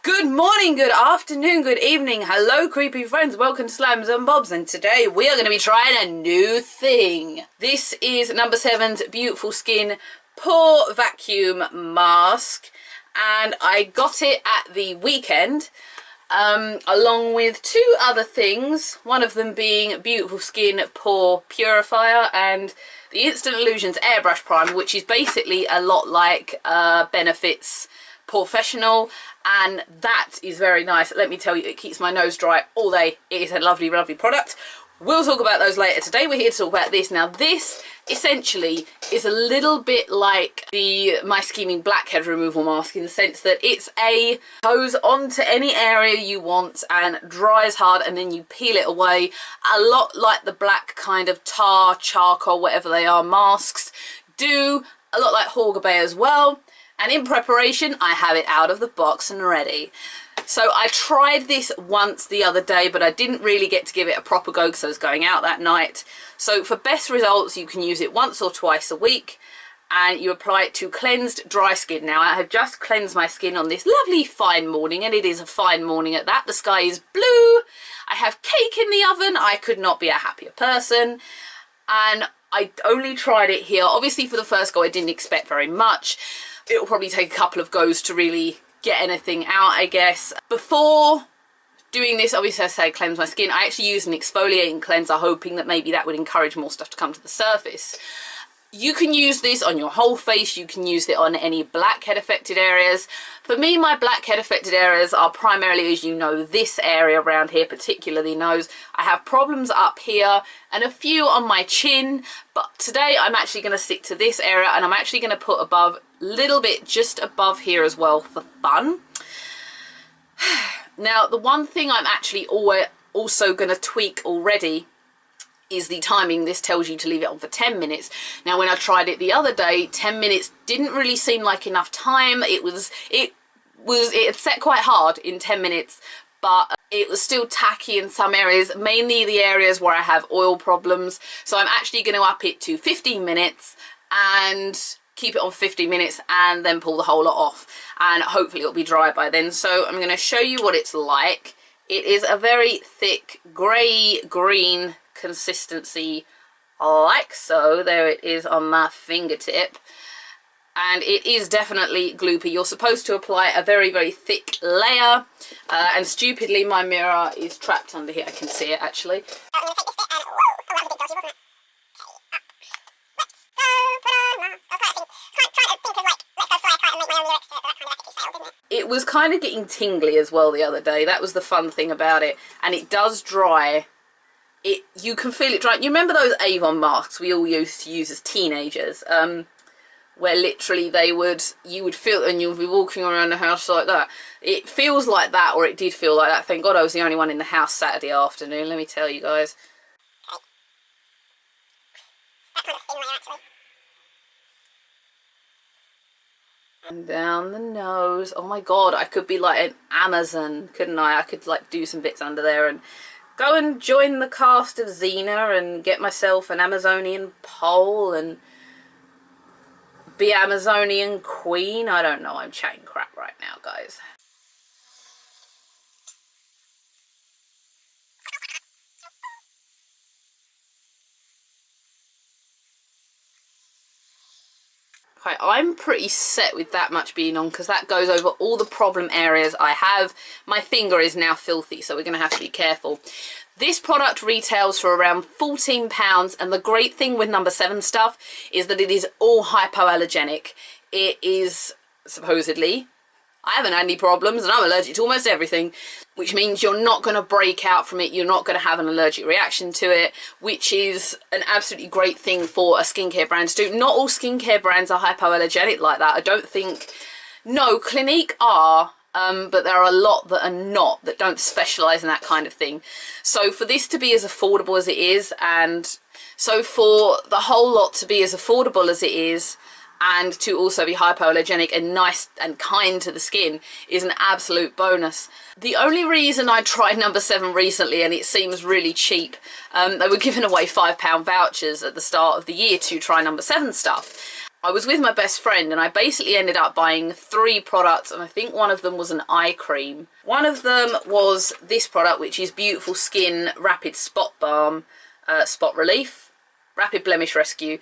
Good morning, good afternoon, good evening. Hello, creepy friends. Welcome to Slams and Bobs. And today we are going to be trying a new thing. This is No.7's Beautiful Skin Pore Vacuum Mask. And I got it at the weekend, along with two other things. One of them being Beautiful Skin Pore Purifier and the Instant Illusions Airbrush Primer, which is basically a lot like Benefit's Professional, and that is very nice. Let me tell you, it keeps my nose dry all day. It is a lovely product. We'll talk about those later. Today we're here to talk about this. Now this essentially is a little bit like the My Scheming Blackhead Removal Mask, in the sense that it's goes onto any area you want and dries hard, and then you peel it away, a lot like the black kind of tar, charcoal, whatever they are, masks do, a lot like Hawker Bay as well. And in preparation, I have it out of the box and ready. So I tried this once the other day, but I didn't really get to give it a proper go because I was going out that night. So for best results, you can use it once or twice a week, and you apply it to cleansed dry skin. Now I have just cleansed my skin on this lovely fine morning, and it is a fine morning at that. The sky is blue. I have cake in the oven. I could not be a happier person. And I only tried it here. Obviously for the first go, I didn't expect very much. It will probably take a couple of goes to really get anything out, I guess. Before doing this, obviously I say cleanse my skin, I actually used an exfoliating cleanser, hoping that maybe that would encourage more stuff to come to the surface. You can use this on your whole face, you can use it on any blackhead affected areas. For me, my blackhead affected areas are primarily, as you know, this area around here, particularly nose. I have problems up here and a few on my chin, but today I'm actually going to stick to this area, and I'm actually going to put above, little bit just above here as well for fun. Now the one thing I'm actually also going to tweak already is the timing. This tells you to leave it on for 10 minutes. Now when I tried it the other day, 10 minutes didn't really seem like enough time. It had set quite hard in 10 minutes, but it was still tacky in some areas, mainly the areas where I have oil problems. So I'm actually going to up it to 15 minutes and keep it on 15 minutes and then pull the whole lot off, and hopefully it'll be dry by then. So I'm going to show you what it's like. It is a very thick grey green consistency, like so. There it is on my fingertip, and it is definitely gloopy. You're supposed to apply a very thick layer, and stupidly my mirror is trapped under here. I can see it actually. I'm going to take this bit and whoa, oh, that was a bit dodgy, wasn't it? It was kind of getting tingly as well the other day. That was the fun thing about it, and it does dry. You can feel it dry. You remember those Avon masks we all used to use as teenagers, where literally you would feel, and you'll be walking around the house like that. It feels like that, or it did feel like that. Thank God I was the only one in the house Saturday afternoon, let me tell you guys. That's kind of thin layer actually. And down the nose. Oh my God, I could be like an Amazon, couldn't I? I could like do some bits under there and go and join the cast of Xena and get myself an Amazonian pole and be Amazonian queen. I don't know, I'm chatting crap right now, guys. Okay, I'm pretty set with that much being on, because that goes over all the problem areas I have. My finger is now filthy, so we're going to have to be careful. This product retails for around £14, and the great thing with No.7 stuff is that it is all hypoallergenic. It is supposedly, I haven't had any problems and I'm allergic to almost everything, which means you're not going to break out from it, you're not going to have an allergic reaction to it, which is an absolutely great thing for a skincare brand to do. Not all skincare brands are hypoallergenic like that, I don't think. No, Clinique are, but there are a lot that are not, that don't specialise in that kind of thing. So for this to be as affordable as it is, and so for the whole lot to be as affordable as it is, and to also be hypoallergenic and nice and kind to the skin, is an absolute bonus. The only reason I tried No.7 recently, and it seems really cheap, they were giving away £5 vouchers at the start of the year to try No.7 stuff. I was with my best friend and I basically ended up buying 3 products, and I think one of them was an eye cream. One of them was this product, which is Beautiful Skin Rapid Spot Balm, Spot Relief, Rapid Blemish Rescue.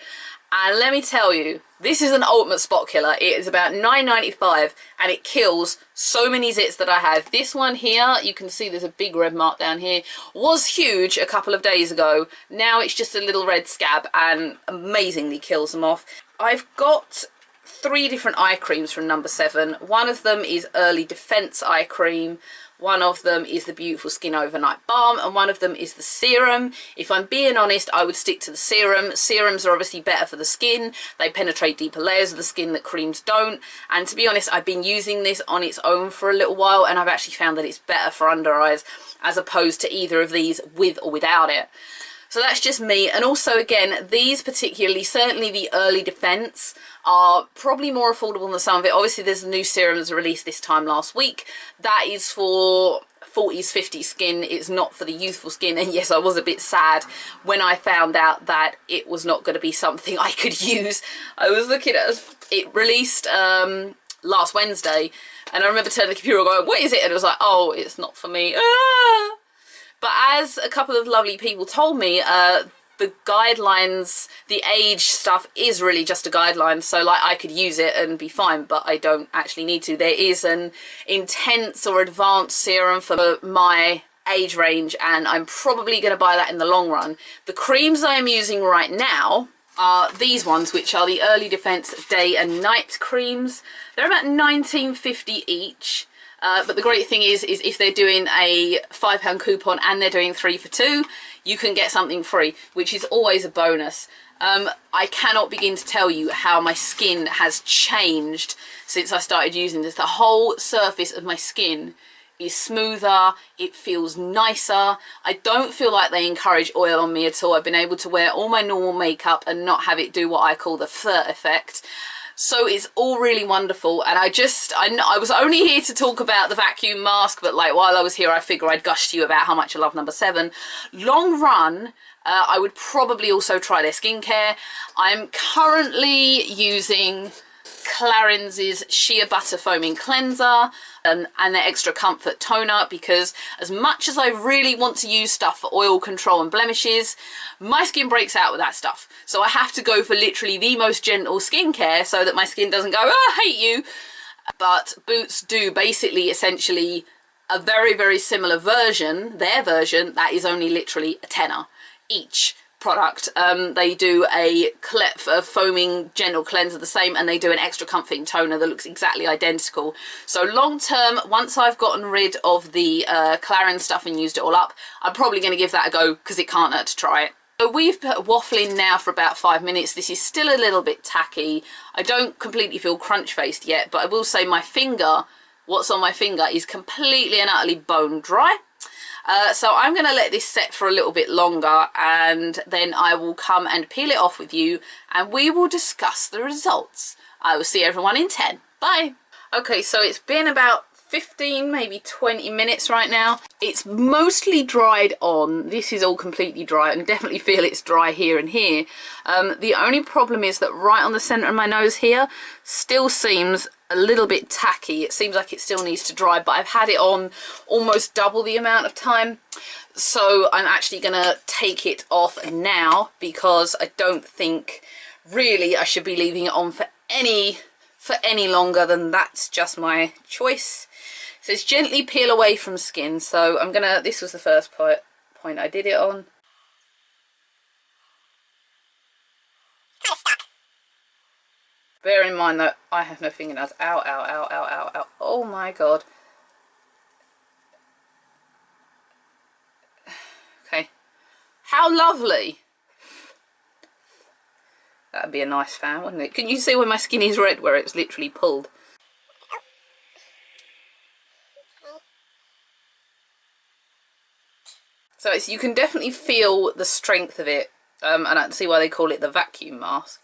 And let me tell you, this is an ultimate spot killer. It is about £9.95 and it kills so many zits that I have. This one here, you can see there's a big red mark down here, was huge a couple of days ago. Now it's just a little red scab and amazingly kills them off. I've got 3 different eye creams from No.7. One of them is Early Defense Eye Cream. One of them is the Beautiful Skin Overnight Balm, and one of them is the serum. If I'm being honest, I would stick to the serum. Serums are obviously better for the skin. They penetrate deeper layers of the skin that creams don't. And to be honest, I've been using this on its own for a little while, and I've actually found that it's better for under eyes as opposed to either of these with or without it. So that's just me. And also, again, these particularly, certainly the Early Defense, are probably more affordable than some of it. Obviously, there's a new serum that's released this time last week. That is for 40s, 50s skin. It's not for the youthful skin. And yes, I was a bit sad when I found out that it was not going to be something I could use. I was looking at it released last Wednesday, and I remember turning the computer and going, what is it? And it was like, oh, it's not for me. Ah! But as a couple of lovely people told me, the guidelines, the age stuff is really just a guideline. So like I could use it and be fine, but I don't actually need to. There is an intense or advanced serum for my age range, and I'm probably going to buy that in the long run. The creams I am using right now are these ones, which are the Early Defense Day and Night creams. They're about £19.50 each. But the great thing is if they're doing a £5 coupon and they're doing 3 for 2, you can get something free, which is always a bonus. I cannot begin to tell you how my skin has changed since I started using this. The whole surface of my skin is smoother, it feels nicer. I don't feel like they encourage oil on me at all. I've been able to wear all my normal makeup and not have it do what I call the fur effect. So it's all really wonderful, and I was only here to talk about the vacuum mask, but like while I was here I figure I'd gush to you about how much I love No.7. Long run, I would probably also try their skincare. I'm currently using Clarence's Shea Butter Foaming Cleanser and their Extra Comfort Toner, because as much as I really want to use stuff for oil control and blemishes, my skin breaks out with that stuff. So I have to go for literally the most gentle skincare so that my skin doesn't go, oh, I hate you. But Boots do basically essentially a very, very similar version, their version, that is only literally a tenner each product. They do a foaming gentle cleanser the same, and they do an extra comforting toner that looks exactly identical. So long term, once I've gotten rid of the Clarins stuff and used it all up, I'm probably going to give that a go because it can't hurt to try it. So we've put waffling now for about 5 minutes. This is still a little bit tacky. I don't completely feel crunch faced yet, but I will say my finger, what's on my finger, is completely and utterly bone dry. So I'm going to let this set for a little bit longer, and then I will come and peel it off with you and we will discuss the results. I will see everyone in 10. Bye. Okay, so it's been about 15, maybe 20 minutes right now. It's mostly dried on. This is all completely dry, and definitely feel it's dry here and here. The only problem is that right on the center of my nose here still seems a little bit tacky. It seems like it still needs to dry, but I've had it on almost double the amount of time. So I'm actually gonna take it off now, because I don't think really I should be leaving it on for any longer than that's just my choice. It says gently peel away from skin, so I'm gonna, this was the first point I did it on. Kind of stuck. Bear in mind that I have no fingernails. Ow, ow, ow, ow, ow, ow. Oh my god. Okay. How lovely. That'd be a nice fan, wouldn't it? Can you see where my skin is red, where it's literally pulled? So you can definitely feel the strength of it, and I can see why they call it the vacuum mask.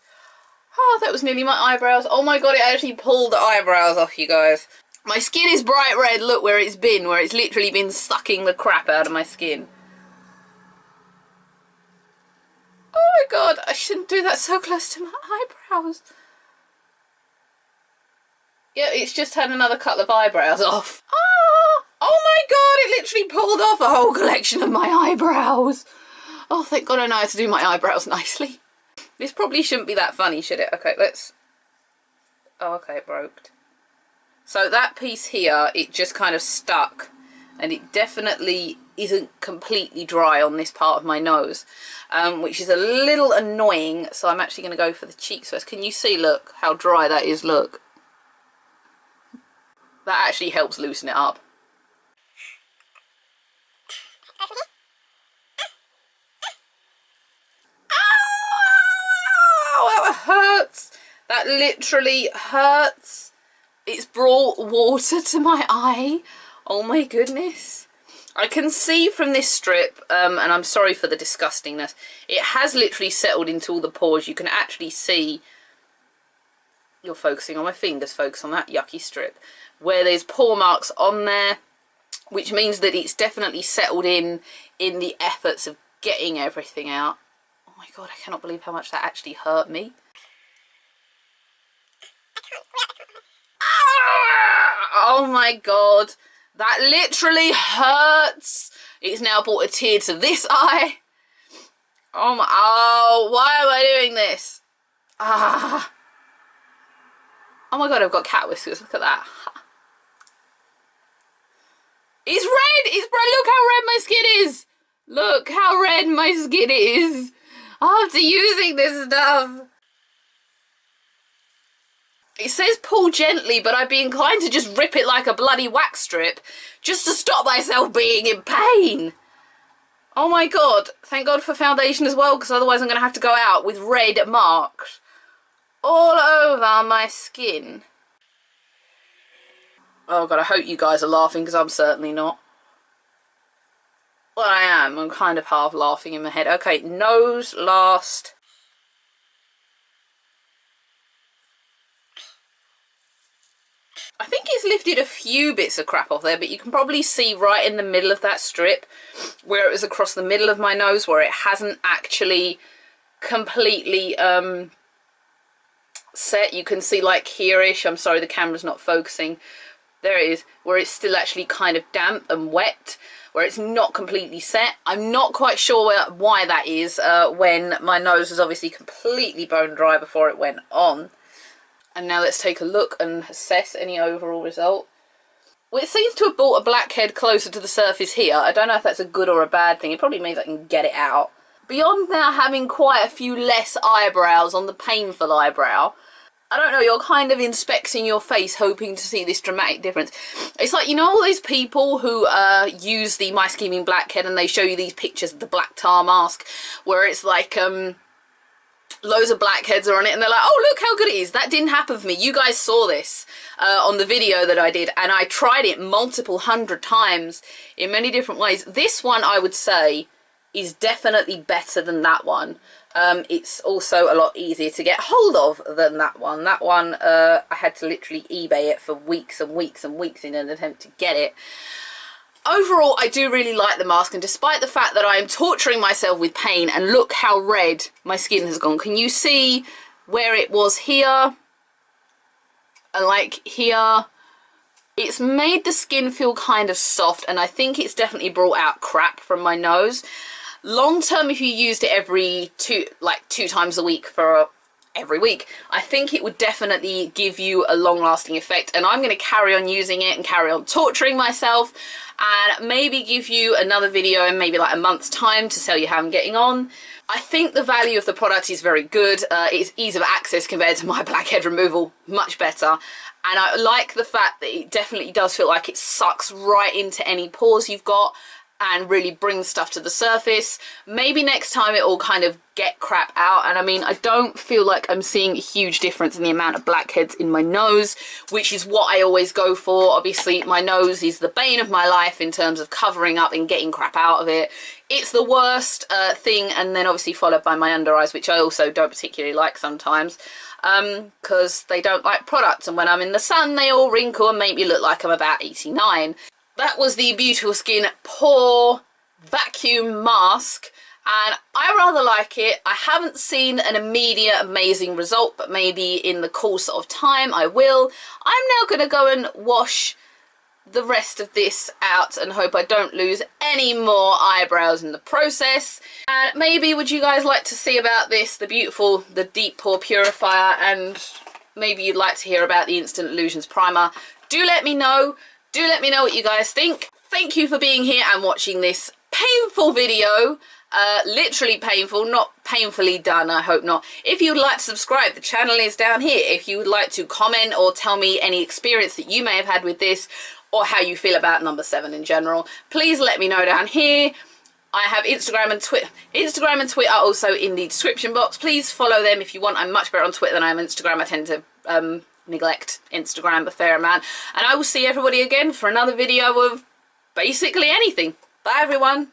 Oh, that was nearly my eyebrows. Oh my god, it actually pulled the eyebrows off, you guys. My skin is bright red, look where it's been, where it's literally been sucking the crap out of my skin. Oh my god, I shouldn't do that so close to my eyebrows. Yeah, it's just had another couple of eyebrows off. Ah! Oh my god, it literally pulled off a whole collection of my eyebrows. Oh, thank god I know how to do my eyebrows nicely. This probably shouldn't be that funny, should it? Okay, let's... Oh, okay, it broke. So that piece here, it just kind of stuck. And it definitely isn't completely dry on this part of my nose. Which is a little annoying. So I'm actually going to go for the cheeks first. Can you see, look, how dry that is? Look. That actually helps loosen it up. Ow! That hurts. That literally hurts. It's brought water to my eye. Oh my goodness. I can see from this strip, and I'm sorry for the disgustingness, it has literally settled into all the pores. You can actually see, you're focusing on my fingers, focus on that yucky strip, where there's pore marks on there, which means that it's definitely settled in the efforts of getting everything out. Oh my god, I cannot believe how much that actually hurt me. Oh my god, that literally hurts. It's now brought a tear to this eye. Oh, why am I doing this? Ah. Oh my god, I've got cat whiskers, look at that. It's red! It's red! Look how red my skin is! Look how red my skin is after using this stuff. It says pull gently, but I'd be inclined to just rip it like a bloody wax strip just to stop myself being in pain. Oh my god, thank god for foundation as well, because otherwise I'm going to have to go out with red marks all over my skin. Oh god, I hope you guys are laughing, because I'm certainly not. Well, I am. I'm kind of half laughing in my head. Okay, nose last. I think it's lifted a few bits of crap off there, but you can probably see right in the middle of that strip where it was across the middle of my nose, where it hasn't actually completely set. You can see like here-ish, I'm sorry the camera's not focusing, there it is, where it's still actually kind of damp and wet, where it's not completely set. I'm not quite sure why that is when my nose was obviously completely bone dry before it went on. And now let's take a look and assess any overall result. Well, it seems to have brought a blackhead closer to the surface here. I don't know if that's a good or a bad thing. It probably means I can get it out. Beyond now having quite a few less eyebrows on the painful eyebrow, I don't know, you're kind of inspecting your face hoping to see this dramatic difference. It's like, you know all those people who use the My Scheming Blackhead and they show you these pictures of the black tar mask where it's like loads of blackheads are on it and they're like, oh look how good it is. That didn't happen for me. You guys saw this on the video that I did, and I tried it multiple hundred times in many different ways. This one I would say is definitely better than that one. It's also a lot easier to get hold of than that one. That one I had to literally eBay it for weeks and weeks and weeks in an attempt to get it. Overall, I do really like the mask, and despite the fact that I am torturing myself with pain, and look how red my skin has gone. Can you see where it was here? And like here. It's made the skin feel kind of soft, and I think it's definitely brought out crap from my nose. Long term, if you used it two times a week for every week, I think it would definitely give you a long-lasting effect, and I'm going to carry on using it and carry on torturing myself, and maybe give you another video in maybe like a month's time to tell you how I'm getting on. I think the value of the product is very good. Its ease of access compared to my blackhead removal, much better. And I like the fact that it definitely does feel like it sucks right into any pores you've got and really brings stuff to the surface. Maybe next time it will kind of get crap out. And I mean, I don't feel like I'm seeing a huge difference in the amount of blackheads in my nose, which is what I always go for. Obviously, my nose is the bane of my life in terms of covering up and getting crap out of it. It's the worst thing, and then obviously followed by my under eyes, which I also don't particularly like sometimes, because they don't like products, and when I'm in the sun they all wrinkle and make me look like I'm about 89. That was the Beautiful Skin Pore Vacuum Mask. and I rather like it. I haven't seen an immediate amazing result, but maybe in the course of time I will. I'm now going to go and wash the rest of this out and hope I don't lose any more eyebrows in the process. And maybe would you guys like to see about this, the deep pore purifier, and maybe you'd like to hear about the Instant Illusions primer. Do let me know. Do let me know what you guys think. Thank you for being here and watching this painful video. Literally painful, not painfully done, I hope not. If you would like to subscribe, the channel is down here. If you would like to comment or tell me any experience that you may have had with this, or how you feel about number 7 in general, please let me know down here. I have Instagram and Twitter also in the description box. Please follow them if you want. I'm much better on Twitter than I am on Instagram. I tend to neglect Instagram a fair amount. And I will see everybody again for another video of basically anything. Bye everyone.